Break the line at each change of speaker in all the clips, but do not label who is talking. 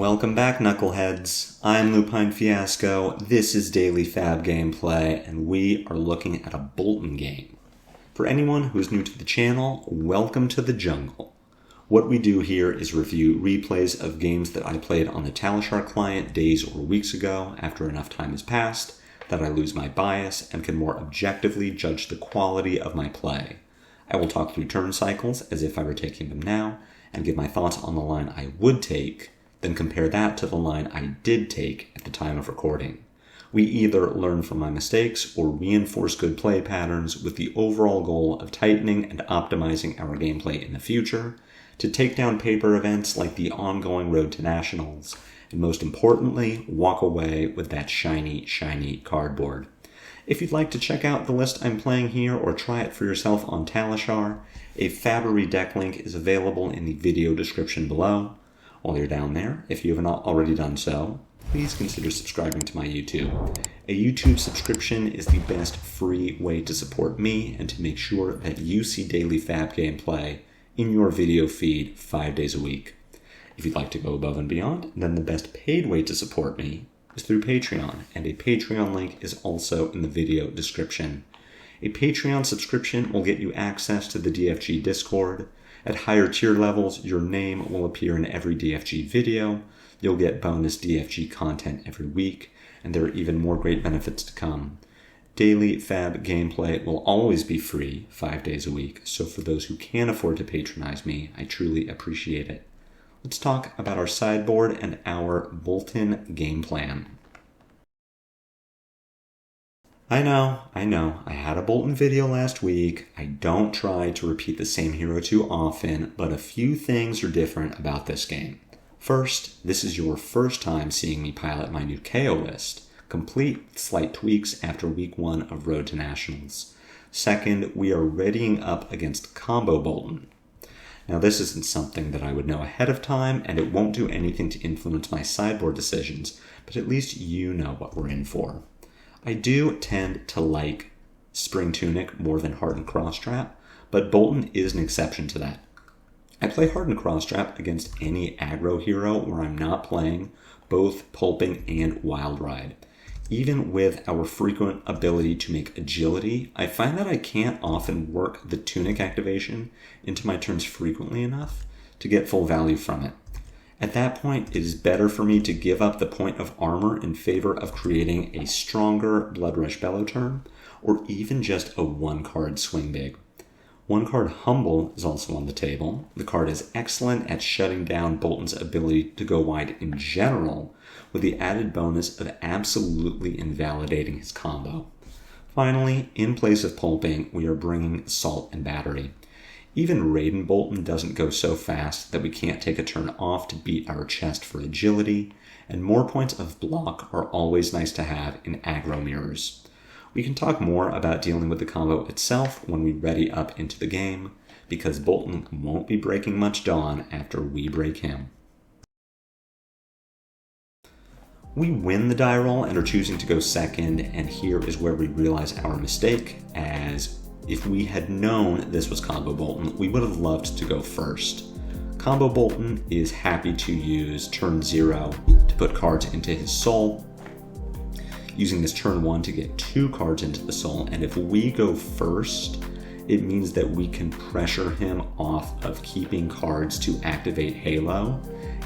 Welcome back, Knuckleheads. I'm Lupine Fiasco, this is Daily FaB Gameplay, and we are looking at a Boltyn game. For anyone who's new to the channel, welcome to the jungle. What we do here is review replays of games that I played on the Talishar client days or weeks ago after enough time has passed, that I lose my bias and can more objectively judge the quality of my play. I will talk through turn cycles as if I were taking them now, and give my thoughts on the line I would take, then compare that to the line I did take at the time of recording. We either learn from my mistakes or reinforce good play patterns with the overall goal of tightening and optimizing our gameplay in the future, to take down paper events like the ongoing Road to Nationals, and most importantly, walk away with that shiny, shiny cardboard. If you'd like to check out the list I'm playing here or try it for yourself on Talishar, a FaB deck link is available in the video description below. While you're down there, if you have not already done so, please consider subscribing to my YouTube. A YouTube subscription is the best free way to support me and to make sure that you see daily FaB gameplay in your video feed 5 days a week. If you'd like to go above and beyond, then the best paid way to support me is through Patreon, and a Patreon link is also in the video description. A Patreon subscription will get you access to the DFG Discord. At higher tier levels, your name will appear in every DFG video, you'll get bonus DFG content every week, and there are even more great benefits to come. Daily FaB gameplay will always be free 5 days a week, so for those who can afford to patronize me, I truly appreciate it. Let's talk about our sideboard and our Boltyn game plan. I know, I had a Boltyn video last week. I don't try to repeat the same hero too often, but a few things are different about this game. First, this is your first time seeing me pilot my new Kayo list, complete with slight tweaks after week 1 of Road to Nationals. Second, we are readying up against combo Boltyn. Now this isn't something that I would know ahead of time, and it won't do anything to influence my sideboard decisions, but at least you know what we're in for. I do tend to like Spring Tunic more than Hardened Crosstrap, but Boltyn is an exception to that. I play Hardened Crosstrap against any aggro hero where I'm not playing both Pulping and Wild Ride. Even with our frequent ability to make agility, I find that I can't often work the Tunic activation into my turns frequently enough to get full value from it. At that point, it is better for me to give up the point of armor in favor of creating a stronger Blood Rush Bellow turn, or even just a 1-card swing big. 1-card Humble is also on the table. The card is excellent at shutting down Boltyn's ability to go wide in general, with the added bonus of absolutely invalidating his combo. Finally, in place of Pulping, we are bringing Assault and Battery. Even Raiden Boltyn doesn't go so fast that we can't take a turn off to beat our chest for agility, and more points of block are always nice to have in aggro mirrors. We can talk more about dealing with the combo itself when we ready up into the game, because Boltyn won't be breaking much dawn after we break him. We win the die roll and are choosing to go second, and here is where we realize our mistake, as if we had known this was combo Boltyn, we would have loved to go first. Combo Boltyn is happy to use turn 0 to put cards into his soul, using this turn 1 to get 2 cards into the soul, and if we go first, it means that we can pressure him off of keeping cards to activate Halo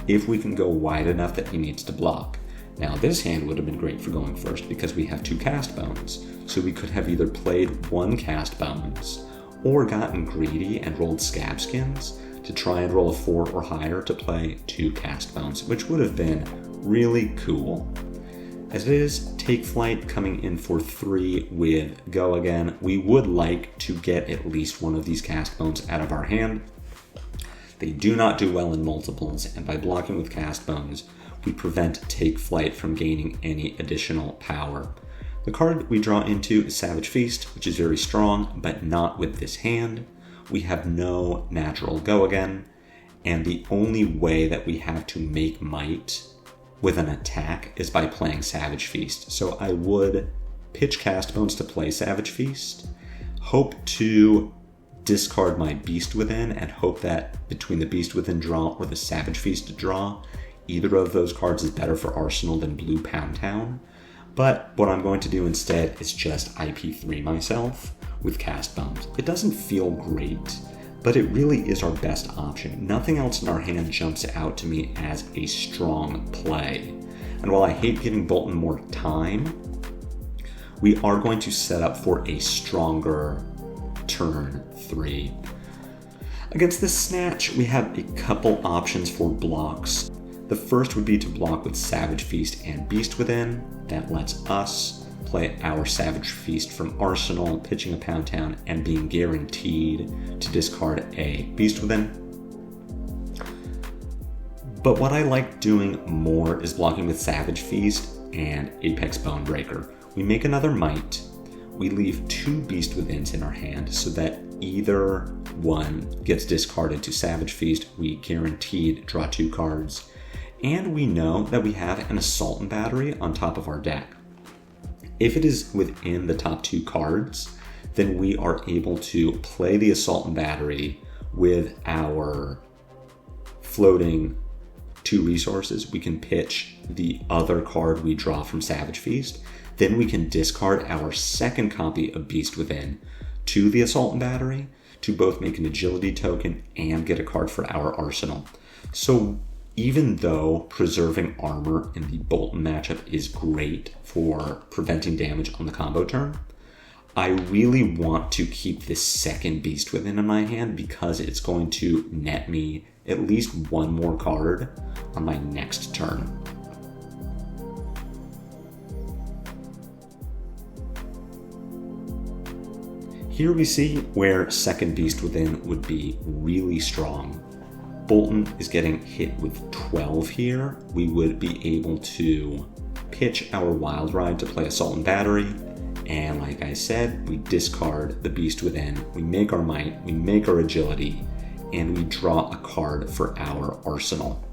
if we can go wide enough that he needs to block. Now this hand would have been great for going first because we have 2 cast bones, so we could have either played 1 cast bones or gotten greedy and rolled scab skins to try and roll a 4 or higher to play 2 cast bones, which would have been really cool. As it is, Take Flight coming in for 3 with Go Again. We would like to get at least one of these cast bones out of our hand. They do not do well in multiples, and by blocking with cast bones, we prevent Take Flight from gaining any additional power. The card we draw into is Savage Feast, which is very strong, but not with this hand. We have no natural Go Again, and the only way that we have to make might with an attack is by playing Savage Feast. So I would pitch Cast Bones to play Savage Feast, hope to discard my Beast Within, and hope that between the Beast Within draw or the Savage Feast draw, either of those cards is better for Arsenal than Blue Pound Town. But what I'm going to do instead is just IP3 myself with Cast Bombs. It doesn't feel great, but it really is our best option. Nothing else in our hand jumps out to me as a strong play. And while I hate giving Boltyn more time, we are going to set up for a stronger turn 3. Against this Snatch, we have a couple options for blocks. The first would be to block with Savage Feast and Beast Within. That lets us play our Savage Feast from Arsenal, pitching a Pound Town, and being guaranteed to discard a Beast Within. But what I like doing more is blocking with Savage Feast and Apex Bonebreaker. We make another Might. We leave 2 Beast Withins in our hand so that either one gets discarded to Savage Feast. We guaranteed draw 2 cards. And we know that we have an Assault and Battery on top of our deck. If it is within the top 2 cards, then we are able to play the Assault and Battery with our floating 2 resources. We can pitch the other card we draw from Savage Feast. Then we can discard our second copy of Beast Within to the Assault and Battery to both make an agility token and get a card for our arsenal. So even though preserving armor in the Boltyn matchup is great for preventing damage on the combo turn, I really want to keep this second Beast Within in my hand because it's going to net me at least 1 more card on my next turn. Here we see where second Beast Within would be really strong. Boltyn is getting hit with 12 here. We would be able to pitch our Wild Ride to play Assault and Battery, and like I said, we discard the Beast Within, we make our Might, we make our Agility, and we draw a card for our arsenal.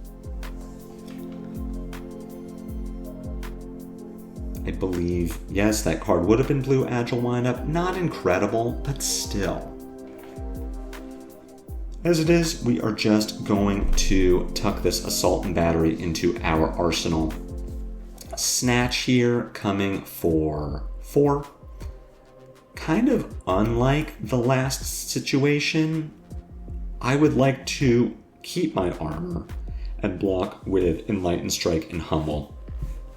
I believe, yes, that card would have been Blue Agile Windup. Not incredible, but still. As it is, we are just going to tuck this Assault and Battery into our arsenal. Snatch here coming for 4. Kind of unlike the last situation, I would like to keep my armor and block with Enlightened Strike and Humble.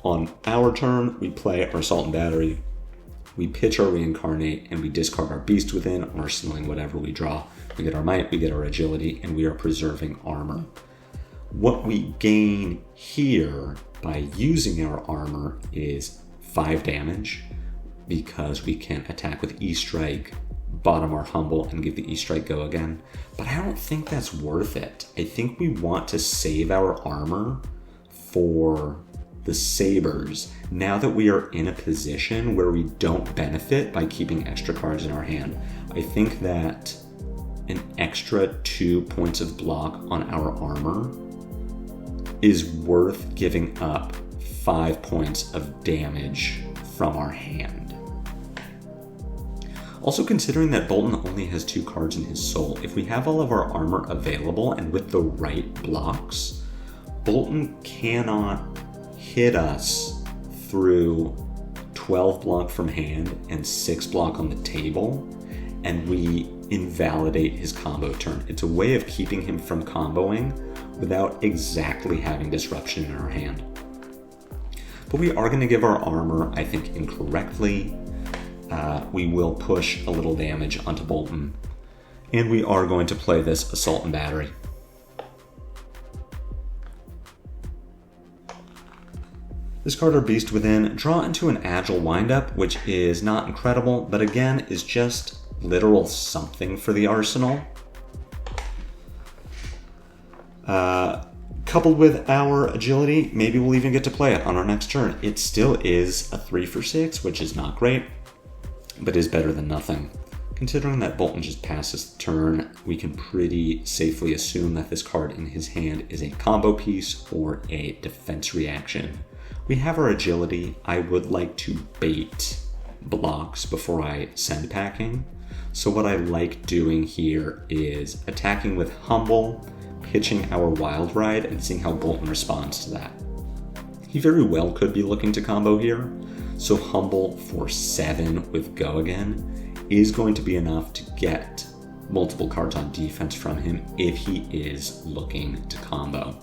On our turn, we play our Assault and Battery, we pitch our Reincarnate, and we discard our Beast Within, arsenaling whatever we draw. We get our Might, we get our Agility, and we are preserving armor. What we gain here by using our armor is 5 damage, because we can attack with E-Strike, bottom our Humble, and give the E-Strike go again. But I don't think that's worth it. I think we want to save our armor for the Sabers now that we are in a position where we don't benefit by keeping extra cards in our hand. I think that an extra 2 points of block on our armor is worth giving up 5 points of damage from our hand. Also, considering that Boltyn only has 2 cards in his soul, if we have all of our armor available and with the right blocks, Boltyn cannot hit us through 12 block from hand and 6 block on the table, and we invalidate his combo turn. It's a way of keeping him from comboing without exactly having disruption in our hand. But we are going to give our armor, I think, incorrectly. We will push a little damage onto Boltyn, and we are going to play this Assault and Battery. Discard our Beast Within, draw into an Agile Windup, which is not incredible, but again, is just literal something for the arsenal. Coupled with our Agility, maybe we'll even get to play it on our next turn. It still is a 3 for 6, which is not great, but is better than nothing. Considering that Boltyn just passes the turn, we can pretty safely assume that this card in his hand is a combo piece or a defense reaction. We have our Agility. I would like to bait blocks before I send packing. So what I like doing here is attacking with Humble, pitching our Wild Ride and seeing how Boltyn responds to that. He very well could be looking to combo here, so Humble for 7 with Go again is going to be enough to get multiple cards on defense from him if he is looking to combo.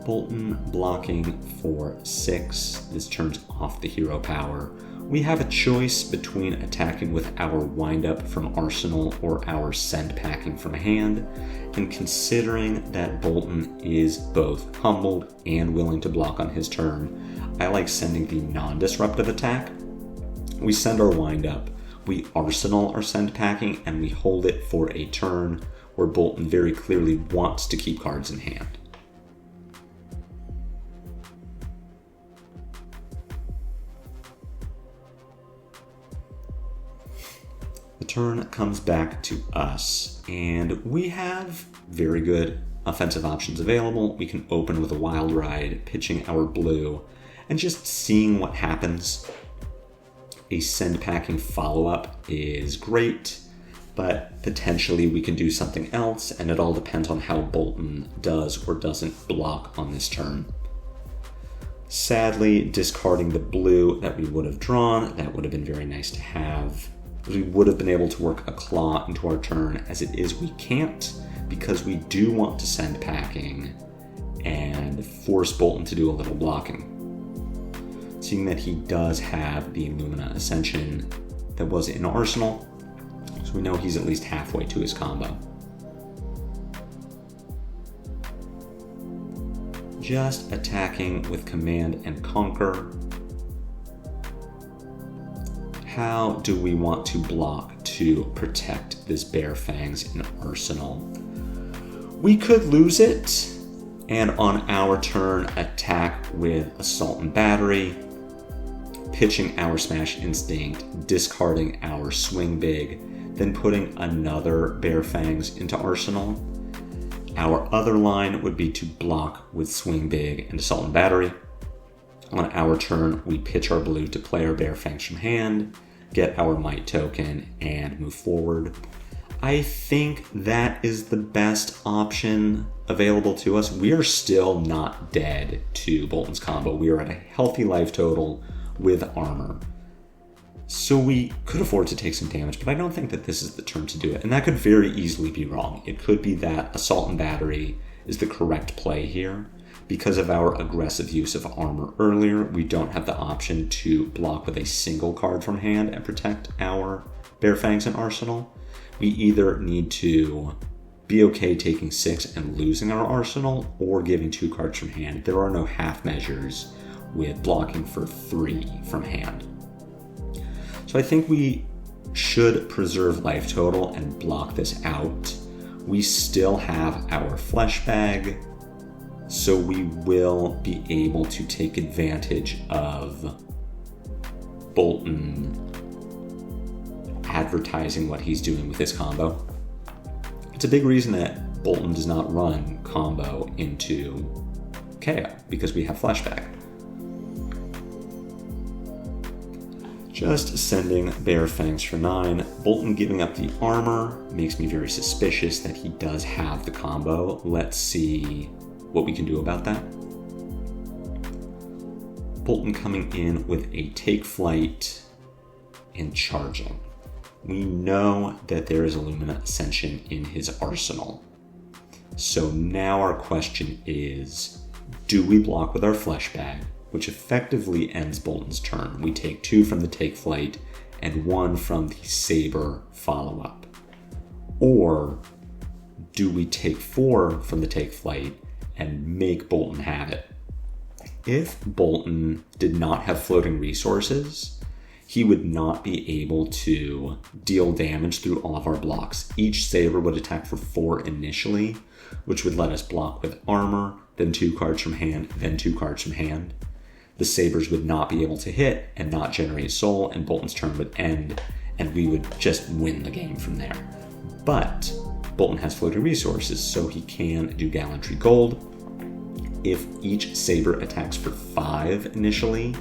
Boltyn blocking for 6. This turns off the hero power. We have a choice between attacking with our windup from Arsenal or our send packing from hand, and considering that Boltyn is both humbled and willing to block on his turn, I like sending the non-disruptive attack. We send our windup, we Arsenal our send packing, and we hold it for a turn where Boltyn very clearly wants to keep cards in hand. The turn comes back to us, and we have very good offensive options available. We can open with a Wild Ride, pitching our blue, and just seeing what happens. A send packing follow-up is great, but potentially we can do something else, and it all depends on how Boltyn does or doesn't block on this turn. Sadly, discarding the blue that we would have drawn, that would have been very nice to have. We would have been able to work a claw into our turn. As it is, we can't, because we do want to send packing and force Boltyn to do a little blocking. Seeing that he does have the Lumina Ascension that was in Arsenal, so we know he's at least halfway to his combo. Just attacking with Command and Conquer. How do we want to block to protect this Bare Fangs in Arsenal? We could lose it, and on our turn attack with Assault and Battery, pitching our Smash Instinct, discarding our Swing Big, then putting another Bare Fangs into Arsenal. Our other line would be to block with Swing Big and Assault and Battery. On our turn, we pitch our blue to play our Bare Fangs from hand, get our Might token, and move forward. I think that is the best option available to us. We are still not dead to Boltyn's combo. We are at a healthy life total with armor. So we could afford to take some damage, but I don't think that this is the turn to do it. And that could very easily be wrong. It could be that Assault and Battery is the correct play here. Because of our aggressive use of armor earlier, we don't have the option to block with a single card from hand and protect our Bare Fangs in Arsenal. We either need to be okay taking 6 and losing our Arsenal, or giving 2 cards from hand. There are no half measures with blocking for 3 from hand. So I think we should preserve life total and block this out. We still have our Flesh Bag, so we will be able to take advantage of Boltyn advertising what he's doing with his combo. It's a big reason that Boltyn does not run combo into Kayo, because we have Flesh Bag. Just sending Bare Fangs for 9. Boltyn giving up the armor makes me very suspicious that he does have the combo. Let's see what we can do about that. Boltyn coming in with a Take Flight and charging. We know that there is a Lumina Ascension in his arsenal. So now our question is, do we block with our Flesh Bag, which effectively ends Boltyn's turn? We take 2 from the Take Flight and 1 from the Saber follow-up. Or do we take 4 from the Take Flight and make Boltyn have it? If Boltyn did not have floating resources, he would not be able to deal damage through all of our blocks. Each Saber would attack for 4 initially, which would let us block with armor, then 2 cards from hand, then 2 cards from hand. The Sabers would not be able to hit and not generate soul, and Boltyn's turn would end, and we would just win the game from there. But Boltyn has floating resources, so he can do Gallantry Gold. If each Saber attacks for 5 initially,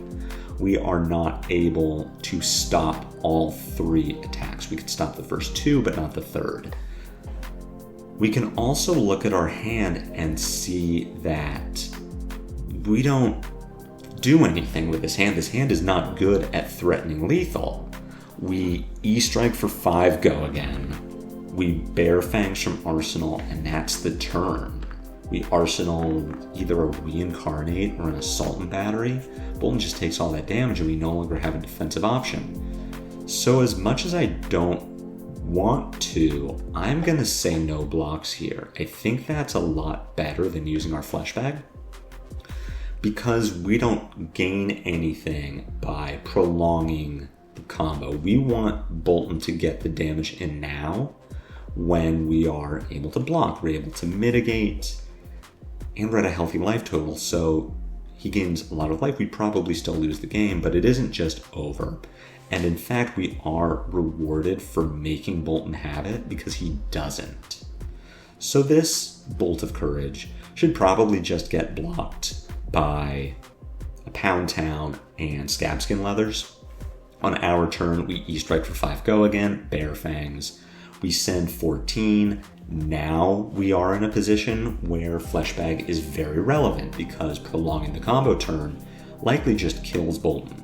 we are not able to stop all 3 attacks. We could stop the first 2, but not the third. We can also look at our hand and see that we don't do anything with this hand. This hand is not good at threatening lethal. We E-strike for 5 go again. We Bear Fangs from Arsenal, and that's the turn. We Arsenal either a Reincarnate or an Assault and Battery. Boltyn just takes all that damage and we no longer have a defensive option. So as much as I don't want to, I'm going to say no blocks here. I think that's a lot better than using our Flesh Bag, because we don't gain anything by prolonging the combo. We want Boltyn to get the damage in now when we are able to block, we're able to mitigate, and we're at a healthy life total, so he gains a lot of life. We probably still lose the game, but it isn't just over. And in fact, we are rewarded for making Boltyn have it because he doesn't. So this Bolt of Courage should probably just get blocked by a Pound Town and Scabskin Leathers. On our turn, we E-strike for 5 go again, Bear Fangs. We send 14. Now we are in a position where Flesh Bag is very relevant because prolonging the combo turn likely just kills Boltyn.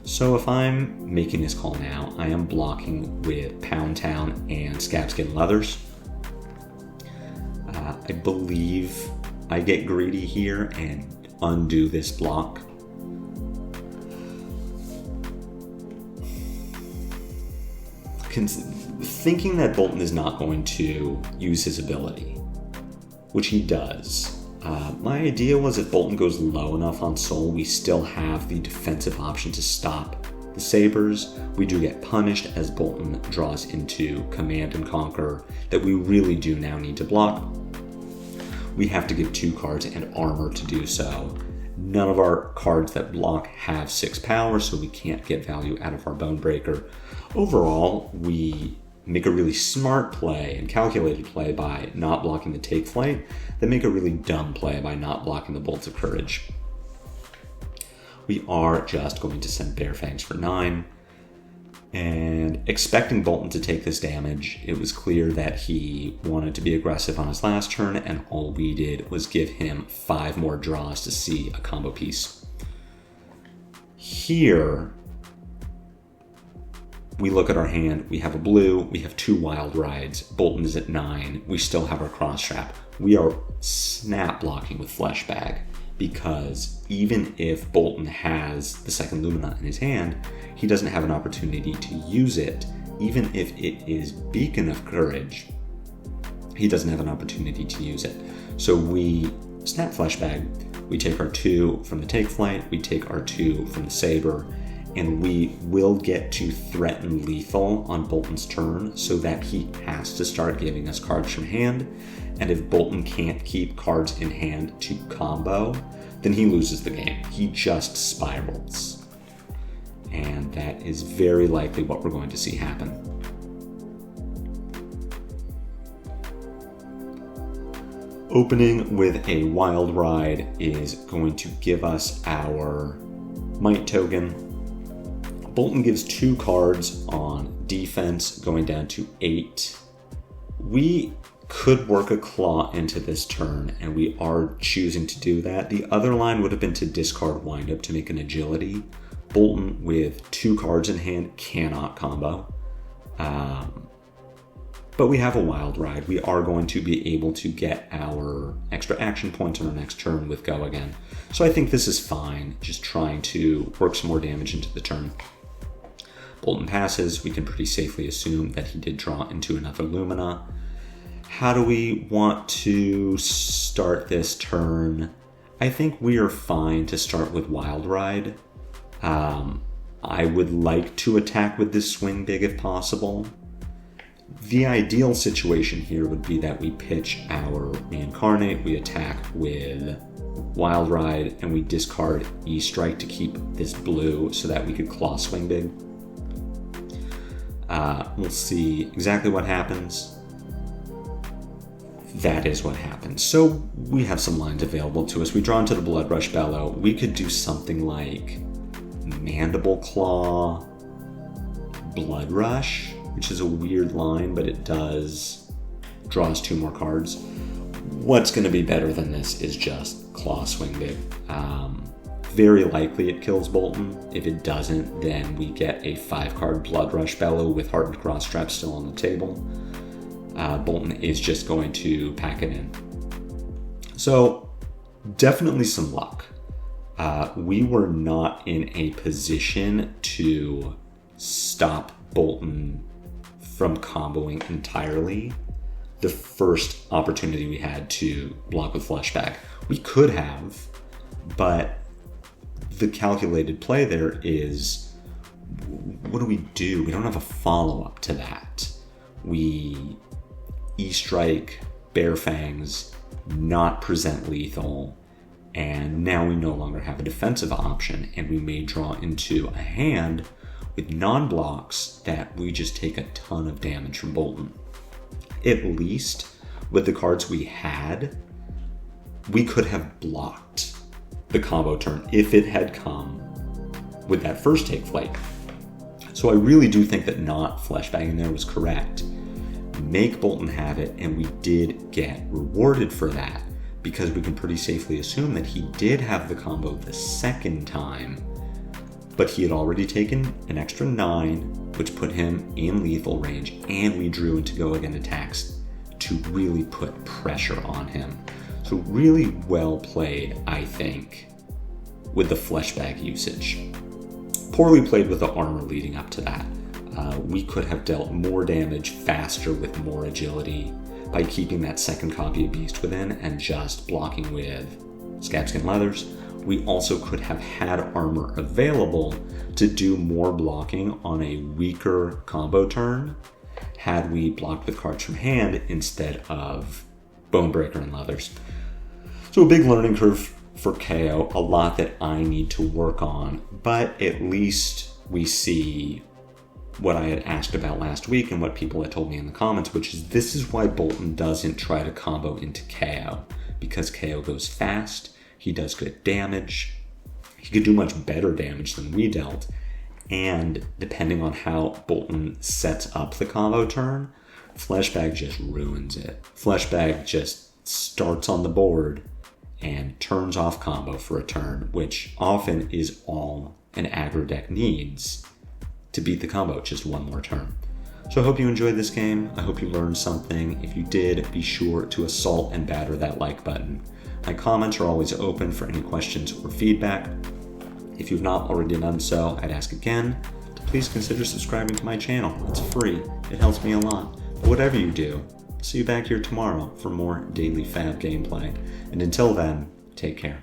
So if I'm making this call now, I am blocking with Pound Town and Scabskin Leathers. I believe I get greedy here and undo this block. Thinking that Boltyn is not going to use his ability, which he does. My idea was if Boltyn goes low enough on soul, we still have the defensive option to stop the Sabers. We do get punished as Boltyn draws into Command and Conquer that we really do now need to block. We have to give 2 cards and armor to do so. None of our cards that block have 6 power, so we can't get value out of our Bonebreaker. Overall, we make a really smart play and calculated play by not blocking the Take Flight, then make a really dumb play by not blocking the Bolts of Courage. We are just going to send Bear Fangs for 9, and expecting Boltyn to take this damage, it was clear that he wanted to be aggressive on his last turn, and all we did was give him 5 more draws to see a combo piece. Here, we look at our hand, we have a blue, we have 2 Wild Rides, Boltyn is at 9, we still have our Cross Trap. We are snap blocking with Flesh Bag, because even if Boltyn has the second Lumina in his hand, he doesn't have an opportunity to use it. Even if it is Beacon of Courage, he doesn't have an opportunity to use it. So we snap Flesh Bag, we take our 2 from the Take Flight, we take our 2 from the Saber, and we will get to threaten lethal on Boltyn's turn so that he has to start giving us cards from hand. And if Boltyn can't keep cards in hand to combo, then he loses the game. He just spirals. And that is very likely what we're going to see happen. Opening with a Wild Ride is going to give us our Might Token. Boltyn gives 2 cards on defense, going down to 8. We could work a Claw into this turn, and we are choosing to do that. The other line would have been to discard Windup to make an Agility. Boltyn, with 2 cards in hand, cannot combo. But we have a Wild Ride. We are going to be able to get our extra action points on our next turn with Go again. So I think this is fine, just trying to work some more damage into the turn. Boltyn passes, we can pretty safely assume that he did draw into another Lumina. How do we want to start this turn? I think we are fine to start with Wild Ride. I would like to attack with this Swing Big if possible. The ideal situation here would be that we pitch our Reincarnate, we attack with Wild Ride, and we discard E-Strike to keep this blue so that we could Claw Swing Big. We'll see exactly what happens. That is what happens. So we have some lines available to us. We draw into the Blood Rush Bellow. We could do something like Mandible Claw, Blood Rush, which is a weird line, but it does draw us 2 more cards. What's going to be better than this is just Claw Swing Big. Very likely it kills Boltyn. If it doesn't, then we get a 5-card Blood Rush Bellow with Hardened Cross-Trap still on the table. Boltyn is just going to pack it in. So, definitely some luck. We were not in a position to stop Boltyn from comboing entirely the first opportunity we had to block with Fleshbag. We could have, but the calculated play there is, what do? We don't have a follow-up to that. We E-Strike, Bare Fangs, not present lethal, and now we no longer have a defensive option, and we may draw into a hand with non-blocks that we just take a ton of damage from Boltyn. At least, with the cards we had, we could have blocked the combo turn if it had come with that first Take Flight. So I really do think that not Fleshbagging there was correct. Make Boltyn have it, and we did get rewarded for that, because we can pretty safely assume that he did have the combo the second time, but he had already taken an extra 9, which put him in lethal range, and we drew into go again attacks to really put pressure on him. So really well played, I think, with the Fleshbag usage. Poorly played with the armor leading up to that. We could have dealt more damage faster with more agility by keeping that second copy of Beast Within and just blocking with Scabskin Leathers. We also could have had armor available to do more blocking on a weaker combo turn had we blocked with cards from hand instead of Bonebreaker and Leathers. So a big learning curve for Kayo, a lot that I need to work on, but at least we see what I had asked about last week and what people had told me in the comments, which is this is why Boltyn doesn't try to combo into Kayo, because Kayo goes fast, he does good damage, he could do much better damage than we dealt, and depending on how Boltyn sets up the combo turn, Fleshbag just ruins it. Fleshbag just starts on the board and turns off combo for a turn, which often is all an aggro deck needs to beat the combo, just one more turn. So I hope you enjoyed this game. I hope you learned something. If you did, be sure to assault and batter that like button. My comments are always open for any questions or feedback. If you've not already done so, I'd ask again to please consider subscribing to my channel. It's free. It helps me a lot. But whatever you do, see you back here tomorrow for more daily FaB gameplay. And until then, take care.